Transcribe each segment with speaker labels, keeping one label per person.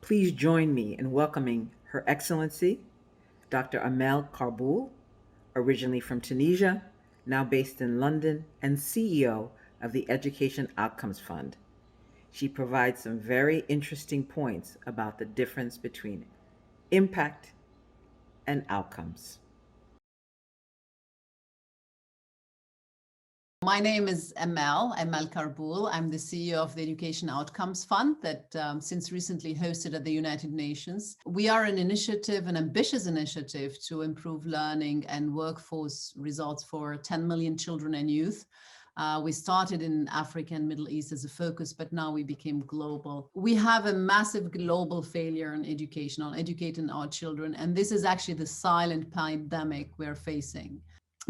Speaker 1: Please join me in welcoming Her Excellency, Dr. Amel Karboul, originally from Tunisia, now based in London, and CEO of the Education Outcomes Fund. She provides some very interesting points about the difference between impact and outcomes.
Speaker 2: My name is Amel Karboul. I'm the CEO of the Education Outcomes Fund that since recently hosted at the United Nations. We are an initiative, an ambitious initiative to improve learning and workforce results for 10 million children and youth. We started in Africa and Middle East as a focus, but now we became global. We have a massive global failure in education, on educating our children. And this is actually the silent pandemic we're facing.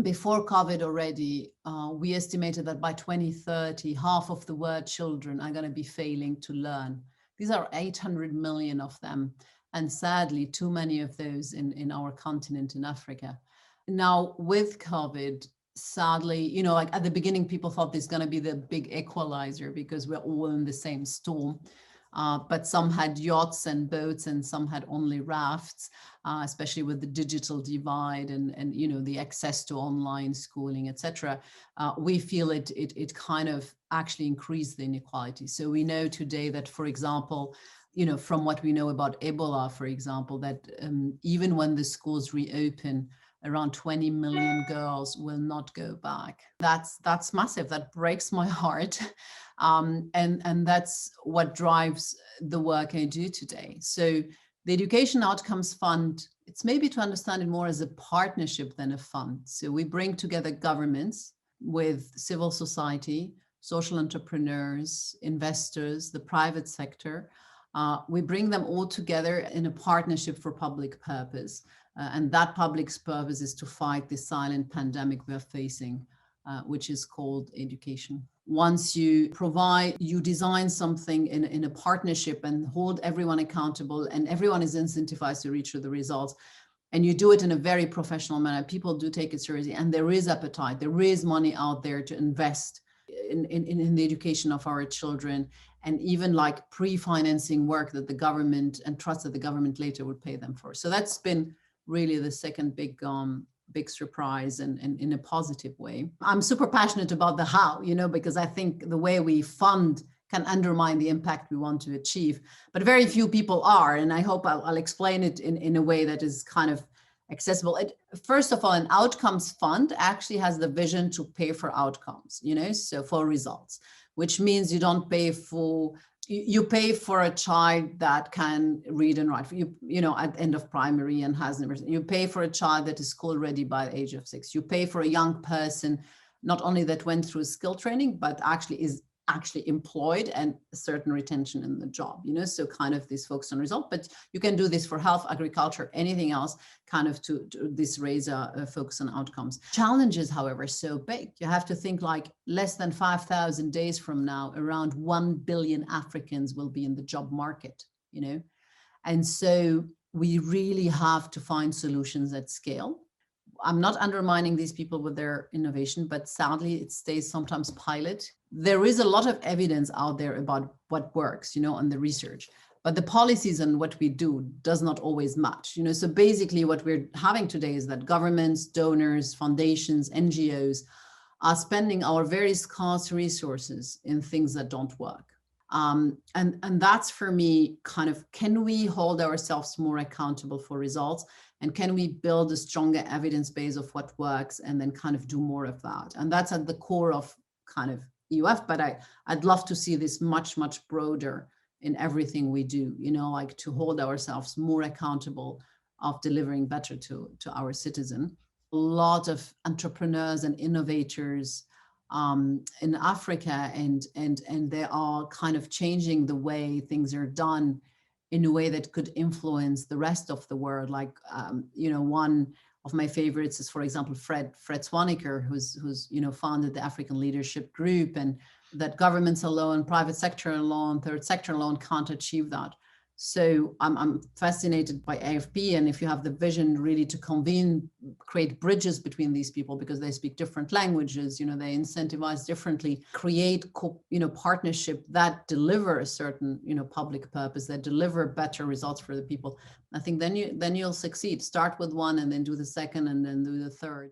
Speaker 2: Before COVID already, we estimated that by 2030, half of the world children are going to be failing to learn. These are 800 million of them. And sadly, too many of those in our continent in Africa. Now, with COVID, sadly, like at the beginning, people thought this is going to be the big equalizer because we're all in the same storm. But some had yachts and boats and some had only rafts, especially with the digital divide and the access to online schooling, etc. We feel it kind of actually increased the inequality. So we know today that, for example, from what we know about Ebola, for example, that even when the schools reopen, around 20 million girls will not go back. That's massive. That breaks my heart. And that's what drives the work I do today. So the Education Outcomes Fund, it's maybe to understand it more as a partnership than a fund. So we bring together governments with civil society, social entrepreneurs, investors, the private sector. We bring them all together in a partnership for public purpose. And that public purpose is to fight this silent pandemic we're facing, which is called education. Once you design something in a partnership and hold everyone accountable and everyone is incentivized to reach the results, and you do it in a very professional manner, people do take it seriously, and there is appetite, there is money out there to invest in the education of our children, and even like pre-financing work that the government and trust that the government later would pay them for. So that's been really the second big surprise and in a positive way. I'm super passionate about the how, because I think the way we fund can undermine the impact we want to achieve, but very few people are. And I hope I'll explain it in a way that is kind of accessible. First of all, an outcomes fund actually has the vision to pay for outcomes, so for results, which means you don't pay for you pay for a child that can read and write, at the end of primary and has never, you pay for a child that is school ready by the age of 6. You pay for a young person, not only that went through skill training, but actually is actually employed and a certain retention in the job, so kind of this focus on result. But you can do this for health, agriculture, anything else, kind of to this raise a focus on outcomes. Challenges, however, so big. You have to think like less than 5,000 days from now, around 1 billion Africans will be in the job market, and so we really have to find solutions at scale. I'm not undermining these people with their innovation, but sadly, it stays sometimes pilot. There is a lot of evidence out there about what works, on the research, but the policies and what we do does not always match, So basically what we're having today is that governments, donors, foundations, NGOs are spending our very scarce resources in things that don't work. And that's for me kind of, can we hold ourselves more accountable for results? And can we build a stronger evidence base of what works and then kind of do more of that? And that's at the core of kind of EUF, but I'd love to see this much, much broader in everything we do, like to hold ourselves more accountable of delivering better to our citizen. A lot of entrepreneurs and innovators in Africa, and they are kind of changing the way things are done in a way that could influence the rest of the world. Like, one of my favorites is, for example, Fred Swaniker, who's founded the African Leadership Group, and that governments alone, private sector alone, third sector alone can't achieve that. So I'm fascinated by AFP, and if you have the vision really to create bridges between these people because they speak different languages, they incentivize differently, create partnership that deliver a certain public purpose, that deliver better results for the people. I think then you'll succeed. Start with one, and then do the second, and then do the third.